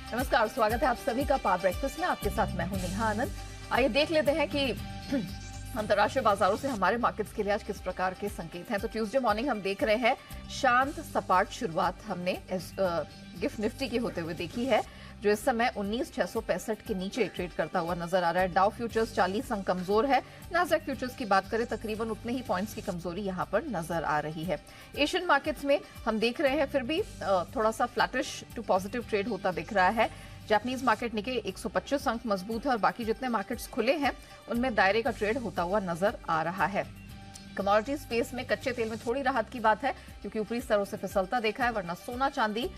नमस्कार, स्वागत है आप सभी का पावर ब्रेकफास्ट में। आपके साथ मैं हूं नेहा आनंद। आइए देख लेते हैं कि अंतर्राष्ट्रीय बाजारों से हमारे मार्केट्स के लिए आज किस प्रकार के संकेत हैं। तो ट्यूसडे मॉर्निंग हम देख रहे हैं शांत सपाट शुरुआत हमने गिफ्ट निफ्टी की होते हुए देखी है, जो इस समय 19,665 के नीचे ट्रेड करता हुआ नजर आ रहा है। डाउ फ्यूचर्स 40 अंक कमजोर है। नास्डैक फ्यूचर्स की बात करें तकरीबन उतने ही पॉइंट्स की कमजोरी यहां पर नजर आ रही है। एशियन मार्केट्स में हम देख रहे हैं फिर भी थोड़ा सा फ्लैटिश टू पॉजिटिव ट्रेड होता दिख रहा है। जापानीज मार्केट निके 125 अंक मजबूत है और बाकी जितने मार्केट्स खुले हैं उनमें दायरे का ट्रेड होता हुआ नजर आ रहा है। कमोडिटी स्पेस में कच्चे तेल में थोड़ी राहत की बात है क्योंकि ऊपरी स्तरों से फिसलता देखा है, वरना सोना चांदी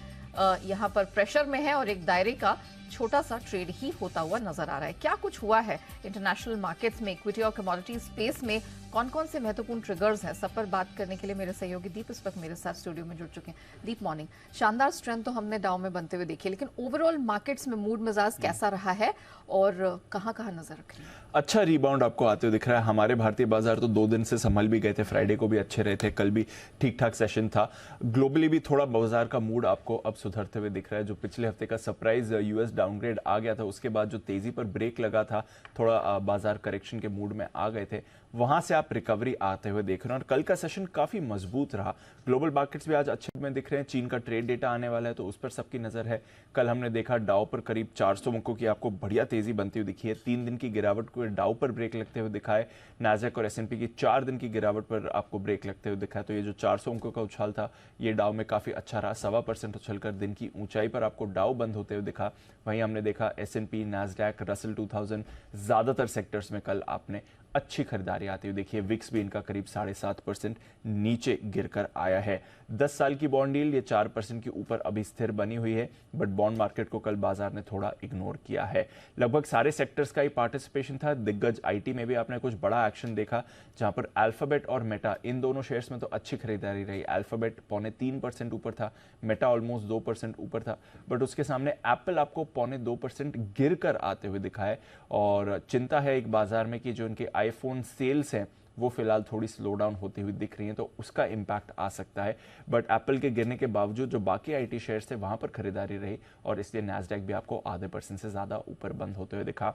यहां पर प्रेशर में है और एक दायरे का छोटा सा ट्रेड ही होता हुआ नजर आ रहा है। क्या कुछ हुआ है इंटरनेशनल मार्केट्स में, इक्विटी और कमोडिटी स्पेस में, कौन कौन से महत्वपूर्ण ट्रिगर्स हैं, सब पर बात करने के लिए मेरे सहयोगी दीप इस वक्त मेरे साथ स्टूडियो में जुड़ चुके हैं। दीप, मॉर्निंग। शानदार स्ट्रेंथ तो हमने डाउ में बनते हुए देखी, लेकिन ओवरऑल मार्केट्स में मूड मिजाज कैसा रहा है और कहां कहां नजर रख रही है? अच्छा रिबाउंड आपको आते हुए दिख रहा है। हमारे भारतीय बाजार तो 2 दिन से संभल भी गए थे, फ्राइडे को भी अच्छे रहे थे, कल भी ठीक ठाक सेशन था। ग्लोबली भी थोड़ा बाजार का मूड आपको अब सुधरते हुए दिख रहा है। जो पिछले हफ्ते का सरप्राइज यूएस डाउनग्रेड आ गया था, उसके बाद जो तेजी पर ब्रेक लगा था, थोड़ा बाजार करेक्शन के मूड में आ गए थे, वहां से आप रिकवरी आते हुए देख रहे हैं और कल का सेशन काफी मजबूत रहा। ग्लोबल मार्केट्स भी आज अच्छे में दिख रहे हैं। चीन का ट्रेड डेटा आने वाला है तो उस पर सबकी नजर है। कल हमने देखा डाउ पर करीब 400 अंकों की आपको बढ़िया तेजी बनती हुई दिखी है। 3 दिन की गिरावट को डाउ पर ब्रेक लगते हुए दिखा है। नास्डैक और एसएनपी की 4 दिन की गिरावट पर आपको ब्रेक लगते हुए दिखा है। तो ये जो 400 अंकों का उछाल था ये डाउ में काफी अच्छा रहा। 1.25% उछलकर दिन की ऊंचाई पर आपको डाउ बंद होते हुए दिखा। वहीं हमने देखा एसएनपी, नास्डैक, रसल 2000 ज्यादातर सेक्टर्स में कल आपने अच्छी खरीदारी आती हुई देखिए। विक्स भी इनका करीब 7.5% नीचे गिरकर आया है। 10 साल की बॉन्ड डील ये 4% के ऊपर अभी स्थिर बनी हुई है, बट बॉन्ड मार्केट को कल बाजार ने थोड़ा इग्नोर किया है। लगभग सारे सेक्टर्स का ही पार्टिसिपेशन था। दिग्गज आईटी में भी आपने कुछ बड़ा एक्शन देखा, जहां पर अल्फाबेट और मेटा, इन दोनों शेयर्स में तो अच्छी खरीदारी रही। अल्फाबेट 2.25% ऊपर था, मेटा ऑलमोस्ट 2% ऊपर था, बट उसके सामने एप्पल आपको 2.25% गिर कर आते हुए दिखा है। और चिंता है एक बाजार में कि जो इनके आईफोन सेल्स हैं वो फिलहाल थोड़ी स्लो डाउन होती हुई दिख रही है, तो उसका इंपैक्ट आ सकता है। बट एप्पल के गिरने के बावजूद जो बाकी आईटी शेयर्स थे वहां पर खरीदारी रही और इसलिए नास्डैक भी आपको आधे % से ज्यादा ऊपर बंद होते हुए दिखा।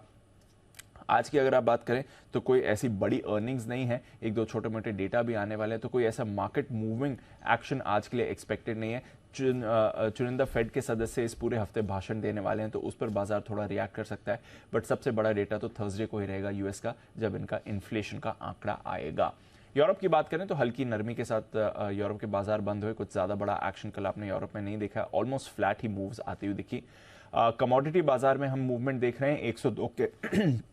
आज की अगर आप बात करें तो कोई ऐसी बड़ी अर्निंग्स नहीं है, 1-2 छोटे मोटे डेटा भी आने वाले हैं, तो कोई ऐसा मार्केट मूविंग एक्शन आज के लिए एक्सपेक्टेड नहीं है। चुनिंदा फेड के सदस्य इस पूरे हफ्ते भाषण देने वाले हैं तो उस पर बाजार थोड़ा रिएक्ट कर सकता है, बट सबसे बड़ा डेटा तो थर्सडे को ही रहेगा यूएस का, जब इनका इन्फ्लेशन का आंकड़ा आएगा। यूरोप की बात करें तो हल्की नरमी के साथ यूरोप के बाजार बंद हुए। कुछ ज्यादा बड़ा एक्शन कल आपने यूरोप में नहीं देखा, ऑलमोस्ट फ्लैट ही मूव्स आती हुई दिखी। कमोडिटी बाजार में हम मूवमेंट देख रहे हैं 102 के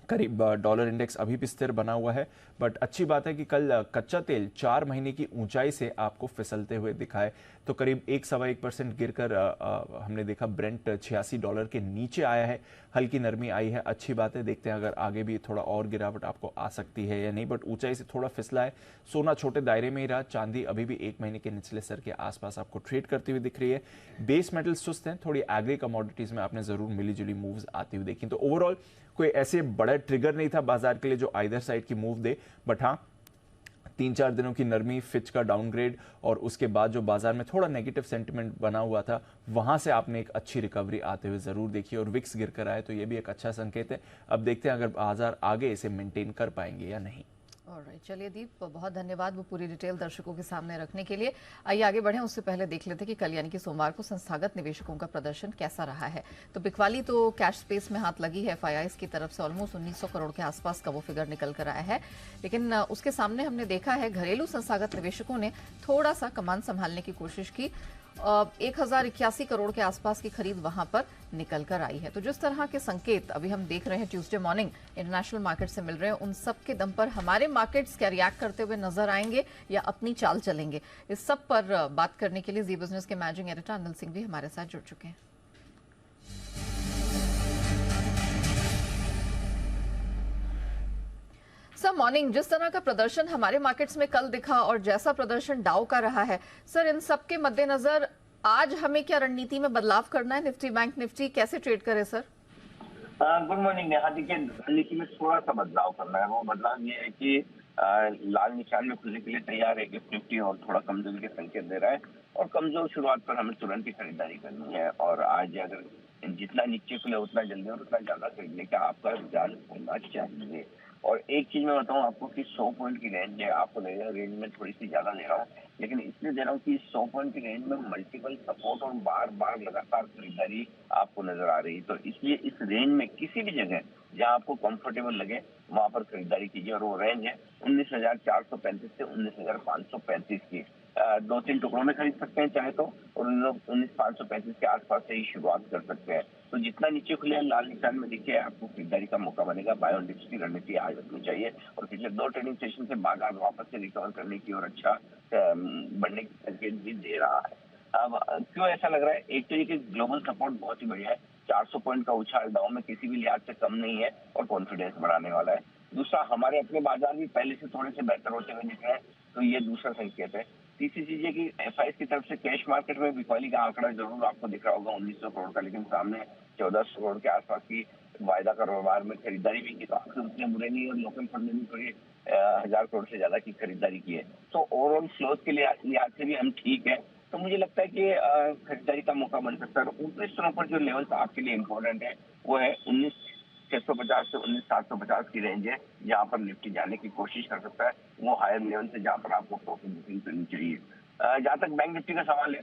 करीब। डॉलर इंडेक्स अभी भी स्थिर बना हुआ है, बट अच्छी बात है कि कल कच्चा तेल 4 महीने की ऊंचाई से आपको फिसलते हुए दिखा है। तो करीब 1-1.25% गिरकर हमने देखा ब्रेंट $86 के नीचे आया है। हल्की नरमी आई है, अच्छी बात है। देखते हैं अगर आगे भी थोड़ा और गिरावट आपको आ सकती है या नहीं, बट ऊंचाई से थोड़ा फिसला है। सोना छोटे दायरे में ही रहा। चांदी अभी भी 1 महीने के निचले स्तर के आसपास आपको ट्रेड करती हुई दिख रही है। बेस मेटल सुस्त हैं, थोड़ी एग्री कमोडिटीज में आपने जरूर मिली जुली मूव्स आती हुई देखी। तो ओवरऑल कोई ऐसे बड़ा ट्रिगर नहीं था बाजार के लिए जो आइदर साइड की मूव दे, बट हाँ 3-4 दिनों की नरमी, फिच का डाउनग्रेड और उसके बाद जो बाजार में थोड़ा नेगेटिव सेंटिमेंट बना हुआ था, वहां से आपने एक अच्छी रिकवरी आते हुए जरूर देखी और विक्स गिर कर आए तो ये भी एक अच्छा संकेत है। अब देखते हैं अगर बाजार आगे इसे मेंटेन कर पाएंगे या नहीं। ऑलराइट, चलिए दीप, बहुत धन्यवाद वो पूरी डिटेल दर्शकों के सामने रखने के लिए। आइए आगे बढ़ें, उससे पहले देख लेते हैं कि कल यानी कि सोमवार को संस्थागत निवेशकों का प्रदर्शन कैसा रहा है। तो बिकवाली तो कैश स्पेस में हाथ लगी है। एफआईआईज की तरफ से ऑलमोस्ट 1900 करोड़ के आसपास का वो फिगर निकल कर आया है, लेकिन उसके सामने हमने देखा है घरेलू संस्थागत निवेशकों ने थोड़ा सा कमान संभालने की कोशिश की। 1081 करोड़ के आसपास की खरीद वहां पर निकल कर आई है। तो जिस तरह के संकेत अभी हम देख रहे हैं ट्यूसडे मॉर्निंग इंटरनेशनल मार्केट से मिल रहे हैं, उन सब के दम पर हमारे मार्केट्स क्या रिएक्ट करते हुए नजर आएंगे या अपनी चाल चलेंगे, इस सब पर बात करने के लिए जी बिजनेस के मैनेजिंग एडिटर अनिल सिंह भी हमारे साथ जुड़ चुके हैं। सर मॉर्निंग, जिस तरह का प्रदर्शन हमारे मार्केट्स में कल दिखा और जैसा प्रदर्शन डाउ का रहा है, सर इन सब के मद्देनजर आज हमें क्या रणनीति में बदलाव करना है? निफ्टी बैंक निफ्टी कैसे ट्रेड करे सर? Good morning Neha. देखिए रणनीति में थोड़ा सा बदलाव करना है। वो बदलाव ये है कि लाल निशान में खुलने के लिए तैयार है गिफ्ट निफ्टी और थोड़ा कमजोरी के संकेत दे रहा है। और कमजोर शुरुआत पर हमें तुरंत ही खरीदारी करनी है। और आज अगर जितना नीचे खुले उतना जल्दी और उतना ज्यादा खरीदने का आपका रुझान होना चाहिए। और एक चीज मैं बताऊं आपको कि 100 पॉइंट की रेंज है, आपको लगेगा रेंज में थोड़ी सी ज्यादा दे रहा हूँ, लेकिन इसलिए दे रहा हूँ कि 100 पॉइंट की रेंज में मल्टीपल सपोर्ट और बार बार लगातार खरीदारी आपको नजर आ रही है। तो इसलिए इस रेंज में किसी भी जगह जहां आपको कंफर्टेबल लगे वहां पर खरीदारी कीजिए। और वो रेंज है 19,435 से 19,535 की। 2-3 टुकड़ों में खरीद सकते हैं चाहे तो, और उन लोग 19,535 के आसपास से ही शुरुआत कर सकते हैं। तो जितना नीचे खुले लाल निशान में दिखे आपको खरीदारी का मौका बनेगा। बाय ऑन डिप्स की रणनीति आज रखनी चाहिए। और पिछले 2 ट्रेडिंग सेशन से बाजार वापस से रिकवर करने की और अच्छा बढ़ने की संकेत भी दे रहा है। अब क्यों ऐसा लग रहा है? एक तो ये कि ग्लोबल सपोर्ट बहुत ही बढ़िया है, 400 पॉइंट का उछाल दाव में किसी भी लिहाज से कम नहीं है और कॉन्फिडेंस बढ़ाने वाला है। दूसरा, हमारे अपने बाजार भी पहले से थोड़े से बेहतर होते हुए दिख रहे हैं, तो ये दूसरा संकेत है। तीसरी चीज है कि एफआईएस की तरफ से कैश मार्केट में बिकवाली का आंकड़ा जरूर आपको दिख रहा होगा 1900 करोड़ का, लेकिन सामने 1400 करोड़ के आसपास की वायदा कारोबार में खरीदारी भी की, तो आपसे उतने बुरे नहीं। और लोकल फंड ने भी थोड़ी 1000 करोड़ से ज्यादा की खरीदारी की है। तो ओवरऑल फ्लोज के लिहाज से भी हम ठीक है। तो मुझे लगता है कि खरीदारी का मौका बन सकता है। और ऊपरी स्तरों पर जो लेवल्स आपके लिए इम्पोर्टेंट है वो है 19,650 से 19,750 की रेंज है, जहां पर निफ्टी जाने की कोशिश कर सकता है। वो हायर लेवल से जहां पर आपको प्रॉफिट बुकिंग करनी चाहिए। जहां तक बैंक निफ्टी का सवाल है,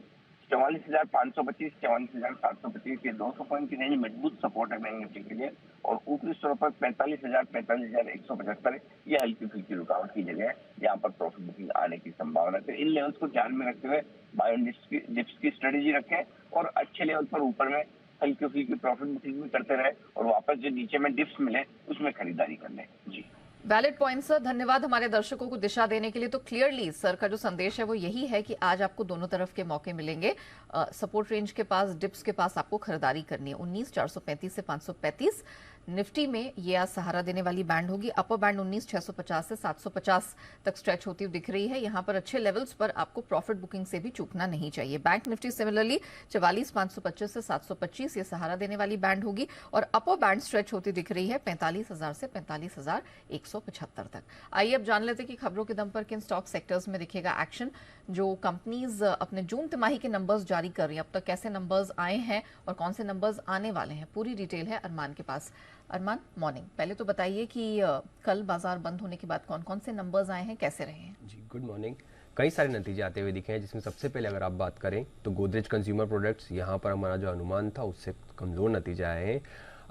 44,525, 44,725 के 200 पॉइंट की रेंज मजबूत सपोर्ट है बैंक निफ्टी के लिए। और ऊपरी स्तरों पर 45,000, 45,175 ये हल्की फुल्की रुकावट की जगह है, जहां पर प्रॉफिट बुकिंग आने की संभावना है। तो इन लेवल्स को ध्यान में रखते हुए बाय ऑन डिप्स की स्ट्रेटेजी रखें और अच्छे लेवल पर ऊपर में हल्की फुल्की प्रॉफिट बुकिंग भी करते रहे, और वापस जो नीचे में डिप्स मिले उसमें खरीदारी कर लें। जी, वैलिड पॉइंट सर, धन्यवाद हमारे दर्शकों को दिशा देने के लिए। तो क्लियरली सर का जो संदेश है वो यही है कि आज आपको दोनों तरफ के मौके मिलेंगे। सपोर्ट रेंज के पास, डिप्स के पास आपको खरीदारी करनी है 19,435 से 535। निफ्टी में ये आज सहारा देने वाली बैंड होगी। अपर बैंड 19,650 से 750 तक स्ट्रेच होती हुई दिख रही है। यहां पर अच्छे लेवल्स पर आपको प्रॉफिट बुकिंग से भी चूकना नहीं चाहिए। बैंक निफ्टी सिमिलरली 44,525 से 725 ये सहारा देने वाली बैंड होगी। और अपर बैंड स्ट्रेच होती दिख रही है 45,000 से 45,175 तक। आइए अब जान लेते हैं कि खबरों के दम पर किन स्टॉक सेक्टर्स में दिखेगा एक्शन। जो कंपनीज अपने जून तिमाही के नंबर्स जारी कर रही हैं, अब तक कैसे नंबर्स आए हैं और कौन से नंबर्स आने वाले हैं, पूरी डिटेल है अरमान के पास। अरमान, मॉर्निंग। पहले तो बताइए कि कल बाजार बंद होने के बाद कौन कौन से नंबर्स आए हैं, कैसे रहे हैं? जी, गुड मॉर्निंग। कई सारे नतीजे आते हुए दिखे हैं, जिसमें सबसे पहले अगर आप बात करें तो गोदरेज कंज्यूमर प्रोडक्ट्स, यहाँ पर हमारा जो अनुमान था उससे कमज़ोर नतीजे आए हैं।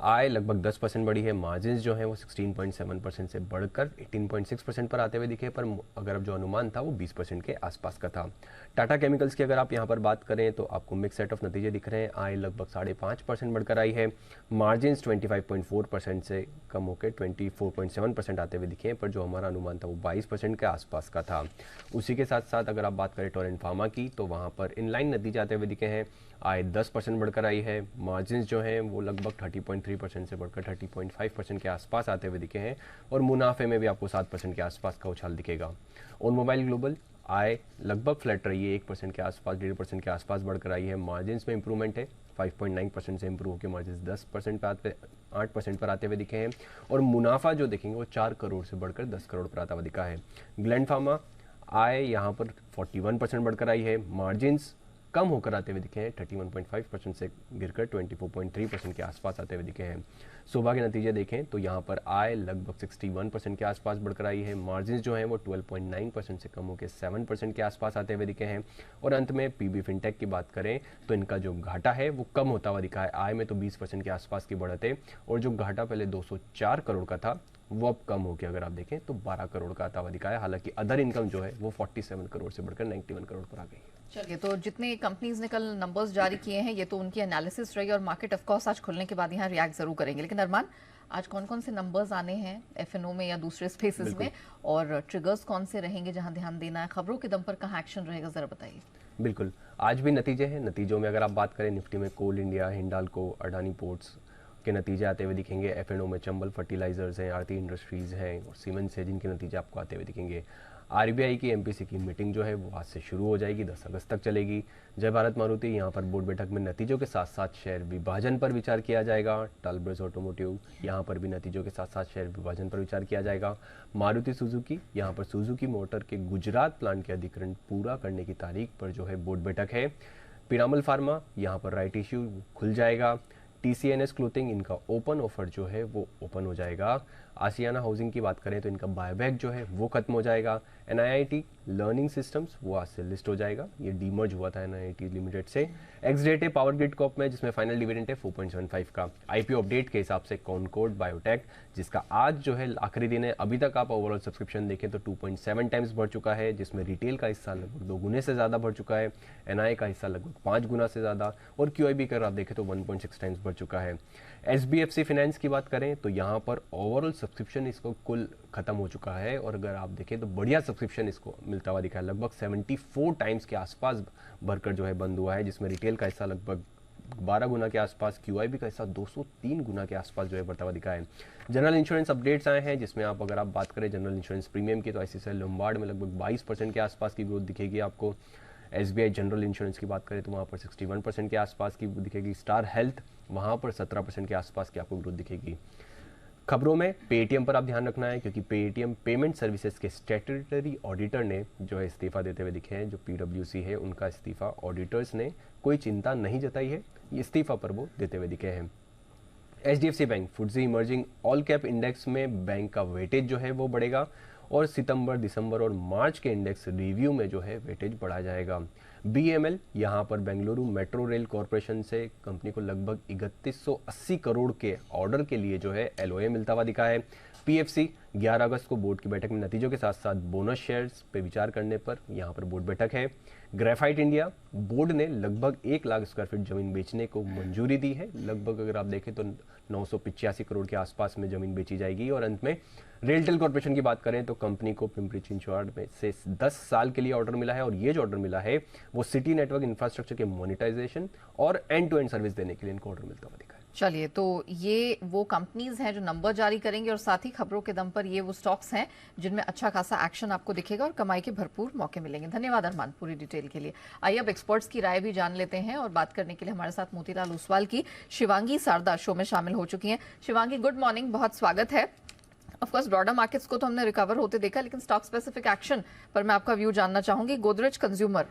आय लगभग 10% बढ़ी है। मार्जिन जो है वो 16.7% से बढ़कर 18.6% पर आते हुए दिखे, पर अगर अब जो अनुमान था वो 20% के आसपास का था। टाटा केमिकल्स की अगर आप यहाँ पर बात करें तो आपको मिक्स सेट ऑफ नतीजे दिख रहे हैं। आय लगभग 5.5% बढ़कर आई है। मार्जिन 25.4% से कम होकर 24.7% आते हुए दिखे, पर जो हमारा अनुमान था वो 22% के आसपास का था। उसी के साथ साथ अगर आप बात करें टोरेंट फार्मा की, तो वहाँ पर इनलाइन नतीजे आते हुए दिखे हैं। आय 10% बढ़कर आई है। मार्जिन जो हैं वो लगभग 30.3% से बढ़कर 30.5% के आसपास आते हुए दिखे हैं। और मुनाफे में भी आपको 7% के आसपास का उछाल दिखेगा। ऑन मोबाइल ग्लोबल आय लगभग फ्लैट रही है, 1% के आसपास, 1.5% के आसपास बढ़कर आई है। मार्जिन में इंप्रूवमेंट है, 5.9% से इंप्रूव होकर मार्जिन 10% पे 8% पर आते हुए दिखे हैं। और मुनाफा जो देखेंगे वो 4 करोड़ से बढ़कर 10 करोड़ पर आता हुआ दिखा है। ग्लैंड फार्मा आय यहाँ पर 41% बढ़कर आई है। मार्जिन्स कम होकर आते हुए दिखे हैं, 31.5% से गिरकर 24.3% के आसपास आते हुए दिखे हैं। सुबह के नतीजे देखें तो यहाँ पर आय लगभग 61% के आसपास बढ़कर आई है। मार्जिन जो हैं वो 12.9% से कम होकर 7% के आसपास आते हुए दिखे हैं। और अंत में पीबी फिनटेक की बात करें तो इनका जो घाटा है वो कम होता हुआ दिखा है। आय में तो 20% के आसपास की बढ़त है, और जो घाटा पहले 204 करोड़ का था वो अब कम होकर अगर आप देखें तो 12 करोड़ का आता हुआ दिखा है। हालांकि अदर इनकम जो है वो 47 करोड़ से बढ़कर 91 करोड़ पर आ गई है। चलिए, तो जितने कंपनीज ने कल नंबर्स जारी किए हैं ये तो उनकी एनालिसिस रही, और मार्केट ऑफ कोर्स आज खुलने के बाद यहाँ रिएक्ट जरूर करेंगे। लेकिन अरमान, आज कौन कौन से नंबर्स आने हैं एफएनओ में या दूसरे स्पेसेस में, और ट्रिगर्स कौन से रहेंगे जहां ध्यान देना है, खबरों के दम पर कहाँ एक्शन रहेगा, जरा बताइए। बिल्कुल, आज भी नतीजे हैं। नतीजों में अगर आप बात करें, निफ्टी में कोल इंडिया, हिंडाल्को, अडानी पोर्ट्स के नतीजे आते हुए दिखेंगे। एफएनओ में चंबल फर्टिलाइजर्स हैं, आरती इंडस्ट्रीज़ हैं और सीमेंट्स है, जिनके नतीजे आपको आते हुए दिखेंगे। आरबीआई की एमपीसी की मीटिंग जो है वो आज से शुरू हो जाएगी, 10 अगस्त तक चलेगी। जय भारत मारुति यहाँ पर बोर्ड बैठक में नतीजों के साथ साथ शेयर विभाजन पर विचार किया जाएगा। टलब्रज ऑटोमोटिव यहाँ पर भी नतीजों के साथ साथ शेयर विभाजन पर विचार किया जाएगा। मारुति सुजुकी यहाँ पर सुजुकी मोटर के गुजरात प्लांट के अधिग्रहण पूरा करने की तारीख पर जो है बोर्ड बैठक है। पिरामल फार्मा यहाँ पर राइट इश्यू खुल जाएगा। टीसीएनएस क्लोथिंग इनका ओपन ऑफर जो है वो ओपन हो जाएगा। आसियाना हाउसिंग की बात करें तो इनका बायबैक जो है वो खत्म हो जाएगा। एनआईआईटी लर्निंग सिस्टम्स वो आज से लिस्ट हो जाएगा, ये डीमर्ज हुआ था एनआईआईटी लिमिटेड से। एक्सडेटे पावर ग्रिड कॉर्प में जिसमें फाइनल डिविडेंड है 4.75 का। आईपीओ अपडेट के हिसाब से कॉनकॉर्ड बायोटेक जिसका आज जो है आखिरी दिन है, अभी तक आप ओवरऑल सब्सक्रिप्शन देखें तो 2.7 टाइम्स बढ़ चुका है, जिसमें रिटेल का हिस्सा लगभग 2 गुने से ज़्यादा बढ़ चुका है, एनआई का हिस्सा लगभग 5 गुना से ज़्यादा, और क्यूआईबी अगर आप देखें तो 1.6 टाइम्स बढ़ चुका है। एसबीएफसी फाइनेंस की बात करें तो यहाँ पर ओवरऑल सब्सक्रिप्शन इसको कुल खत्म हो चुका है, और अगर आप देखें तो बढ़िया सब्सक्रिप्शन इसको मिलता हुआ दिखा है, लगभग 74 टाइम्स के आसपास भरकर जो है बंद हुआ है, जिसमें रिटेल का हिस्सा लगभग 12 गुना के आसपास, क्यूआईबी का हिस्सा 203 गुना के आसपास जो है बढ़ता हुआ दिखा है। जनरल इंश्योरेंस अपडेट्स आए हैं, जिसमें आप अगर आप बात करें जनरल इंश्योरेंस प्रीमियम की तो आईसीआईसीआई लोम्बार्ड में लगभग 22% के आसपास की ग्रोथ दिखेगी आपको। एसबीआई जनरल इंश्योरेंस की बात करें तो वहाँ पर 61% के आसपास की दिखेगी। स्टार हेल्थ वहाँ पर 17% के आसपास की आपको ग्रोथ दिखेगी। खबरों में पेटीएम पर आप ध्यान रखना है, क्योंकि पेटीएम पेमेंट सर्विसेज के स्टैट्यूटरी ऑडिटर ने जो है इस्तीफा देते हुए दिखे हैं। जो पीडब्ल्यूसी है उनका इस्तीफा ऑडिटर्स ने कोई चिंता नहीं जताई है, ये इस्तीफा पर वो देते हुए दिखे हैं। HDFC bank FTSE emerging all cap index में बैंक का वेटेज जो है वो बढ़ेगा, और सितंबर, दिसंबर और मार्च के इंडेक्स रिव्यू में जो है वेटेज बढ़ाया जाएगा। बीएमएल यहाँ पर बेंगलुरु मेट्रो रेल कॉरपोरेशन से कंपनी को लगभग 3180 करोड़ के ऑर्डर के लिए जो है एलओए मिलता हुआ दिखा है। पीएफसी 11 अगस्त को बोर्ड की बैठक में नतीजों के साथ साथ बोनस शेयर्स पे विचार करने पर यहाँ पर बोर्ड बैठक है। ग्रेफाइट इंडिया बोर्ड ने लगभग 1 लाख स्क्वायर फीट जमीन बेचने को मंजूरी दी है, लगभग अगर आप देखें तो 985 करोड़ के आसपास में जमीन बेची जाएगी। और अंत में रेलटेल कॉर्पोरेशन की बात करें तो कंपनी को पिंपरी चिंचवड़ में से 10 साल के लिए ऑर्डर मिला है, और ये जो ऑर्डर मिला है वो सिटी नेटवर्क इंफ्रास्ट्रक्चर के मोनेटाइजेशन और एंड टू एंड सर्विस देने के लिए इनको ऑर्डर मिलता हुआ दिखा है। चलिए, तो ये वो कंपनीज हैं जो नंबर जारी करेंगे, और साथ ही खबरों के दम पर ये वो स्टॉक्स हैं जिनमें अच्छा खासा एक्शन आपको दिखेगा और कमाई के भरपूर मौके मिलेंगे। धन्यवाद अरमान पूरी डिटेल के लिए। आइए अब एक्सपर्ट्स की राय भी जान लेते हैं, और बात करने के लिए हमारे साथ मोतीलाल ओसवाल की शिवांगी सारदा शो में शामिल हो चुकी हैं। शिवांगी, गुड मॉर्निंग, बहुत स्वागत है। ऑफ कोर्स ब्रॉडर मार्केट्स को तो हमने रिकवर होते देखा, लेकिन स्टॉक स्पेसिफिक एक्शन पर मैं आपका व्यू जानना चाहूंगी। गोदरेज कंज्यूमर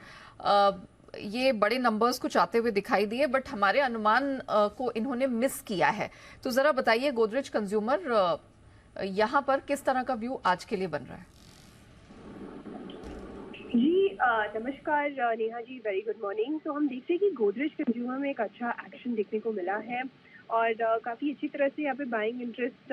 ये बड़े नंबर्स कुछ आते हुए दिखाई दिए, बट हमारे अनुमान को इन्होंने मिस किया है, तो जरा बताइए गोदरेज कंज्यूमर यहाँ पर किस तरह का व्यू आज के लिए बन रहा है? जी नमस्कार Neha ji, very good morning. तो हम देखते हैं कि गोदरेज कंज्यूमर में एक अच्छा एक्शन देखने को मिला है, और काफ़ी अच्छी तरह से यहाँ पे बाइंग इंटरेस्ट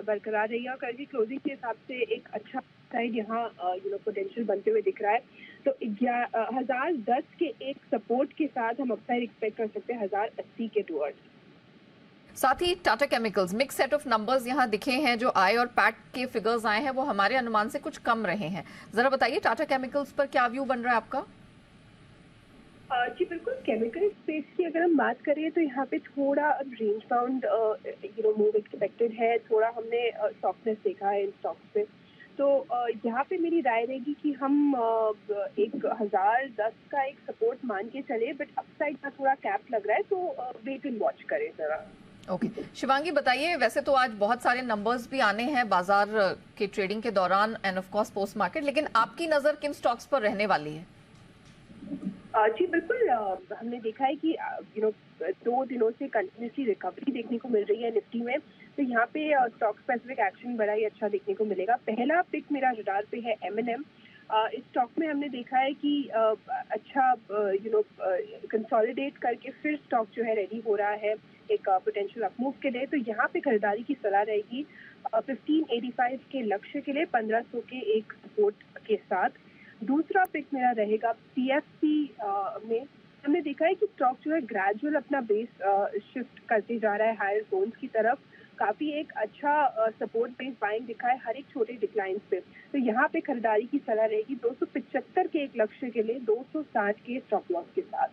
बरकरार रही है, और कल की क्लोजिंग के हिसाब से एक अच्छा साइड यहाँ पोटेंशियल बनते हुए दिख रहा है। तो 1010 के एक सपोर्ट के साथ हम अपसाइड एक्सपेक्ट कर सकते हैं 1080 के टुवर्ड्स। साथ ही Tata chemicals mix set of numbers यहाँ दिखे हैं, जो आय और पैट के फिगर्स आए हैं वो हमारे अनुमान से कुछ कम रहे हैं। जरा बताइए टाटा केमिकल्स पर क्या व्यू बन रहा है आपका? जी बिल्कुल, केमिकल स्पेस की अगर हम बात करें तो यहाँ पे थोड़ा रेंज बाउंड मूव एक्सपेक्टेड है, थोड़ा हमने सॉफ्टनेस देखा है इन स्टॉक्स पे। तो यहाँ पे मेरी राय रहेगी कि हम 1010 का एक सपोर्ट मान के चले, बट अपसाइड का थोड़ा कैप लग रहा है, तो वेट एंड वॉच करें जरा। ओके शिवांगी, बताइए, वैसे तो आज बहुत सारे नंबर्स भी आने हैं बाजार के ट्रेडिंग के दौरान end of course post market, लेकिन आपकी नजर किन स्टॉक्स पर रहने वाली है? जी बिल्कुल, हमने देखा है कि 2 दिनों से कंटिन्यूसली रिकवरी देखने को मिल रही है निफ्टी में, तो यहाँ पे स्टॉक स्पेसिफिक एक्शन बड़ा ही अच्छा देखने को मिलेगा। पहला पिक मेरा रडार पे है M&M। इस स्टॉक में हमने देखा है कि अच्छा कंसोलिडेट करके फिर स्टॉक जो है रेडी हो रहा है एक पोटेंशियल अपमूव के लिए, तो यहाँ पे खरीदारी की सलाह रहेगी 1585 के लक्ष्य के लिए 1500 के एक सपोर्ट के साथ। दूसरा पिक मेरा रहेगा PFC में हमने देखा है कि स्टॉक जो है ग्रेजुअल अपना बेस शिफ्ट करते जा रहा है हायर जोन्स की तरफ, काफी एक अच्छा सपोर्ट बेस बाइंग दिखा है हर एक छोटे डिक्लाइन पे, तो यहाँ पे खरीदारी की सलाह रहेगी 275 के एक लक्ष्य के लिए 260 के स्टॉप लॉस के साथ।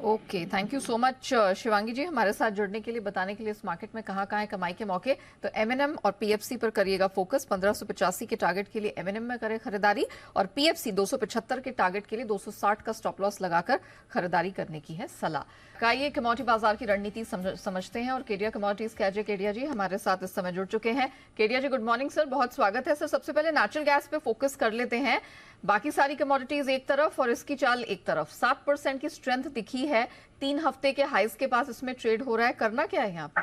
Okay, thank you so much Shivangi ji, हमारे साथ जुड़ने के लिए, बताने के लिए इस मार्केट में कहाँ कहाँ है कमाई के मौके। तो एमएनएम और पीएफसी पर करिएगा फोकस। 1585 के टारगेट के लिए एमएनएम में करें खरीदारी, और पीएफसी 275 के टारगेट के लिए 260 का स्टॉप लॉस लगाकर खरीदारी करने की है सलाह। आइए कमोडिटी बाजार की रणनीति समझते हैं, और केडिया कमोडिटीज के अजय केडिया जी हमारे साथ इस समय जुड़ चुके हैं। केडिया जी, गुड मॉर्निंग सर, बहुत स्वागत है सर। सबसे पहले नेचुरल गैस पे फोकस कर लेते हैं। बाकी सारी कमोडिटीज एक तरफ और इसकी चाल एक तरफ। 7% की स्ट्रेंथ दिखी है, 3 हफ्ते के हाइस के पास इसमें ट्रेड हो रहा है। करना क्या है यहाँ पे?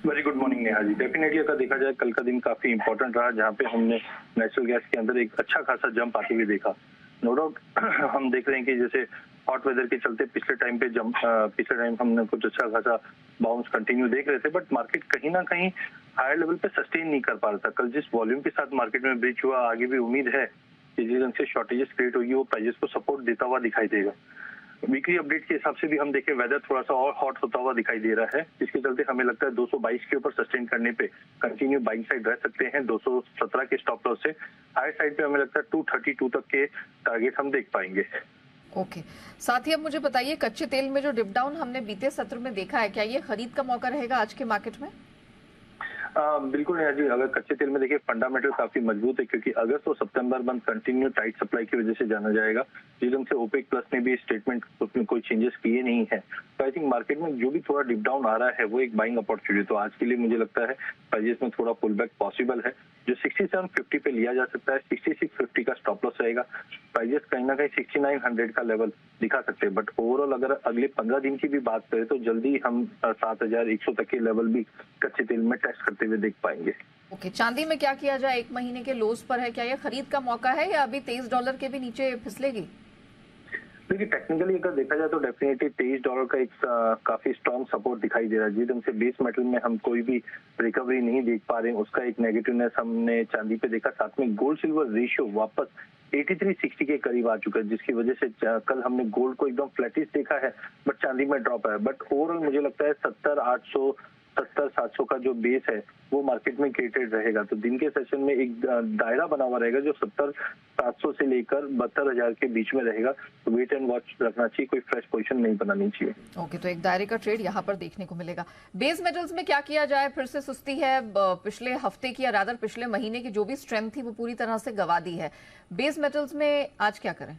Very good morning Neha ji. Definitely अगर देखा जाए कल का दिन काफी इंपॉर्टेंट रहा, जहाँ पे हमने नेचुरल गैस के अंदर एक अच्छा खासा जंप आते हुए देखा। नो डाउट हम देख रहे हैं कि जैसे हॉट वेदर के चलते पिछले टाइम हमने कुछ अच्छा खासा बाउंस कंटिन्यू देख रहे थे, बट मार्केट कहीं ना कहीं हायर लेवल पे सस्टेन नहीं कर पा रहा था। कल जिस वॉल्यूम के साथ मार्केट में ब्रीच हुआ, आगे भी उम्मीद है कि जिस ढंग से शॉर्टेजेस क्रिएट होगी वो प्राइजेस को सपोर्ट देता हुआ दिखाई देगा। वीकली अपडेट के हिसाब से भी हम देखें वेदर थोड़ा सा और हॉट होता हुआ दिखाई दे रहा है, जिसके चलते हमें लगता है 222 के ऊपर सस्टेन करने पे कंटिन्यू बाइंग साइड रह सकते हैं। 217 के स्टॉप लॉस से हाई साइड पे हमें लगता है 232 तक के टारगेट हम देख पाएंगे। ओके, साथ ही अब मुझे बताइए, कच्चे तेल में जो डिप डाउन हमने बीते सत्र में देखा है, क्या ये खरीद का मौका रहेगा आज के मार्केट में? बिल्कुल नेहा जी, अगर कच्चे तेल में देखिए फंडामेंटल काफी मजबूत है, क्योंकि अगस्त और सितंबर मंथ कंटिन्यू टाइट सप्लाई की वजह से जाना जाएगा। जिस ढंग से ओपेक प्लस ने भी स्टेटमेंट उसमें कोई चेंजेस किए नहीं है, तो आई थिंक मार्केट में जो भी थोड़ा डिप डाउन आ रहा है वो एक बाइंग अपॉर्चुनिटी। तो आज के लिए मुझे लगता है प्राइजेस में थोड़ा पुल बैक पॉसिबल है, जो 6750 पे लिया जा सकता है। 6650 का स्टॉप लॉस रहेगा। प्राइजेस कहीं ना कहीं 6900 का लेवल दिखा सकते हैं, बट ओवरऑल अगर अगले 15 दिन की भी बात करें तो जल्दी हम 7100 तक के लेवल भी कच्चे तेल में टेस्ट करते हुए देख पाएंगे। ओके, चांदी में क्या किया जाए? 1 महीने के लोज पर है, क्या ये खरीद का मौका है या अभी $23 के भी नीचे फिसलेगी? देखिए टेक्निकली अगर देखा जाए तो डेफिनेटली $23 का एक काफी स्ट्रॉन्ग सपोर्ट दिखाई दे रहा है। जिस ढंग से बेस मेटल में हम कोई भी रिकवरी नहीं देख पा रहे हैं, उसका एक नेगेटिवनेस हमने चांदी पे देखा। साथ में गोल्ड सिल्वर रेशियो वापस 83-60 के करीब आ चुका है, जिसकी वजह से कल हमने गोल्ड को एकदम फ्लैटिश देखा है, बट चांदी में ड्रॉप है। बट ओवरऑल मुझे लगता है 70-800 70-700 का जो बेस है वो मार्केट में क्रिएटेड रहेगा। तो दिन के सेशन में एक दायरा बना हुआ रहेगा जो 70-700 से लेकर 72,000 के बीच में रहेगा। तो वेट एंड वॉच रखना चाहिए, कोई फ्रेश पोजीशन नहीं बनानी चाहिए। ओके, तो एक दायरे का ट्रेड यहाँ पर देखने को मिलेगा। बेस मेटल्स में क्या किया जाए? फिर से सुस्ती है, पिछले हफ्ते की या रादर पिछले महीने की जो भी स्ट्रेंथ थी वो पूरी तरह से गवा दी है। बेस मेटल्स में आज क्या करें?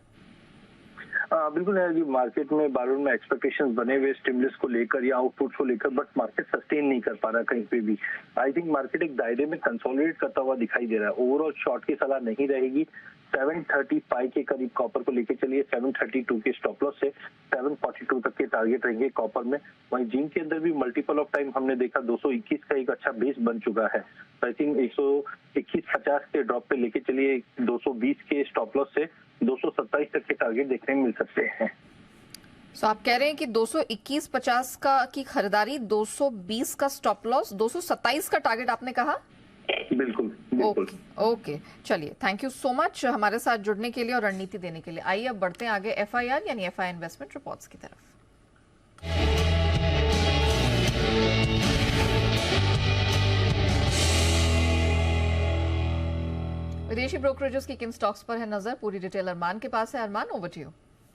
बिल्कुल है जी, मार्केट में बार में एक्सपेक्टेशंस बने हुए स्टिमुलस को लेकर या आउटपुट को लेकर, बट मार्केट सस्टेन नहीं कर पा रहा कहीं पे भी। आई थिंक मार्केट एक दायरे में कंसोलिडेट करता हुआ दिखाई दे रहा है। ओवरऑल शॉर्ट की सलाह नहीं रहेगी। 735 के करीब कॉपर को लेकर चलिए। 732 के स्टॉप लॉस से 742 तक के टारगेट रहेंगे कॉपर में। वहीं जिंक के अंदर भी मल्टीपल ऑफ टाइम हमने देखा 221 का एक अच्छा बेस बन चुका है। आई थिंक 121.50 के ड्रॉप पे लेके चलिए। 220 के स्टॉप लॉस से 227 तक के टारगेट देखने में मिल सकते हैं। तो आप कह रहे हैं कि 221.50 का की खरीदारी, 220 का स्टॉप लॉस, 227 का टारगेट आपने कहा? बिल्कुल बिल्कुल। ओके, चलिए, थैंक यू सो मच हमारे साथ जुड़ने के लिए और रणनीति देने के लिए। आइए अब बढ़ते हैं आगे FIR यानी FI इन्वेस्टमेंट रिपोर्ट्स की तरफ। विदेशी ब्रोकरेजेस की किन स्टॉक्स पर है नजर, पूरी डिटेल अरमान के पास है। अरमान, ओवर टू यू।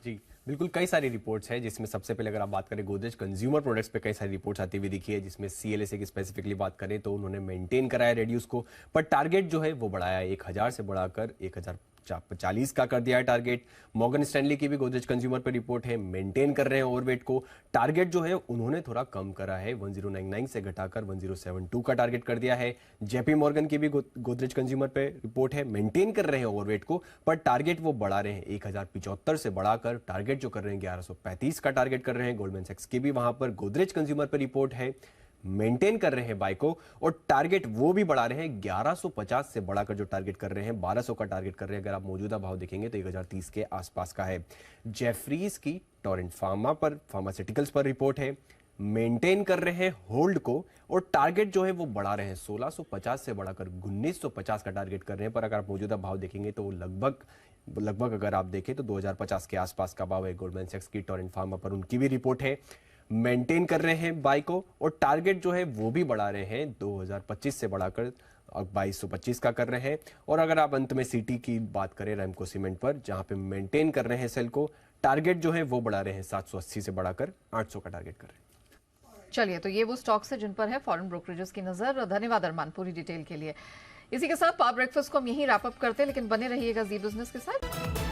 जी बिल्कुल, कई सारी रिपोर्ट्स हैं, जिसमें सबसे पहले अगर आप बात करें गोदरेज कंज्यूमर प्रोडक्ट्स पे कई सारी रिपोर्ट्स आती हुई दिखी है, जिसमें CLSA की स्पेसिफिकली बात करें तो उन्होंने मेंटेन कराया रेड्यूस को, पर टारगेट जो है वो बढ़ाया है। 1000 से बढ़ाकर 1040 का कर दिया है टारगेट। मॉर्गन स्टैनली की भी गोदरेज कंज्यूमर पे रिपोर्ट है, मेंटेन कर रहे हैं ओवरवेट को। टारगेट जो है उन्होंने थोड़ा कम करा है, 1099 से घटाकर 1072 का टारगेट कर दिया है। जेपी मॉर्गन की भी गोदरेज कंज्यूमर पे रिपोर्ट है, मेंटेन कर रहे हैं ओवरवेट को, पर टारगेट वो बढ़ा रहे हैं। 1075 से बढ़ाकर टारगेट जो कर रहे हैं 1135 का टारगेट कर रहे हैं। गोल्डमैन सैक्स की भी वहां पर गोदरेज कंज्यूमर पे रिपोर्ट है, मेंटेन कर रहे हैं बाय को, और टारगेट वो भी बढ़ा रहे हैं। 1150 से बढ़ाकर जो टारगेट कर रहे हैं 1200 का टारगेट कर रहे हैं। अगर आप मौजूदा भाव देखेंगे तो 1030 के आसपास का है। जेफरीज की टोरेंट फार्मा पर, फार्मास्यूटिकल्स पर रिपोर्ट है, मेंटेन कर रहे हैं होल्ड को, और टारगेट जो है वो बढ़ा रहे हैं। 1650 से बढ़ाकर 1950 का टारगेट कर रहे हैं। पर अगर आप मौजूदा भाव देखेंगे तो लगभग अगर आप देखें तो 2050 के आसपास का भाव है। गोल्डमैन सैक्स की टोरेंट फार्मा पर उनकी भी रिपोर्ट है, मेंटेन कर रहे हैं बाय को, और टारगेट जो है वो भी बढ़ा रहे हैं। 2025 से बढ़ाकर 2225 का कर रहे हैं। और अगर आप अंत में सीटी की बात करें, रैमको सीमेंट पर, जहां पे मेंटेन कर रहे हैं सेल को, टारगेट जो है वो बढ़ा रहे हैं, 780 से बढ़ाकर 800 का टारगेट कर रहे हैं। चलिए, तो ये वो स्टॉक्स है जिन पर है फॉरेन ब्रोकरेजेस की नजर। धन्यवाद अरमान पूरी डिटेल के लिए। इसी के साथ पावर ब्रेकफास्ट को हम यहीं रैप अप करते हैं, लेकिन बने रहिएगा जी बिजनेस के साथ।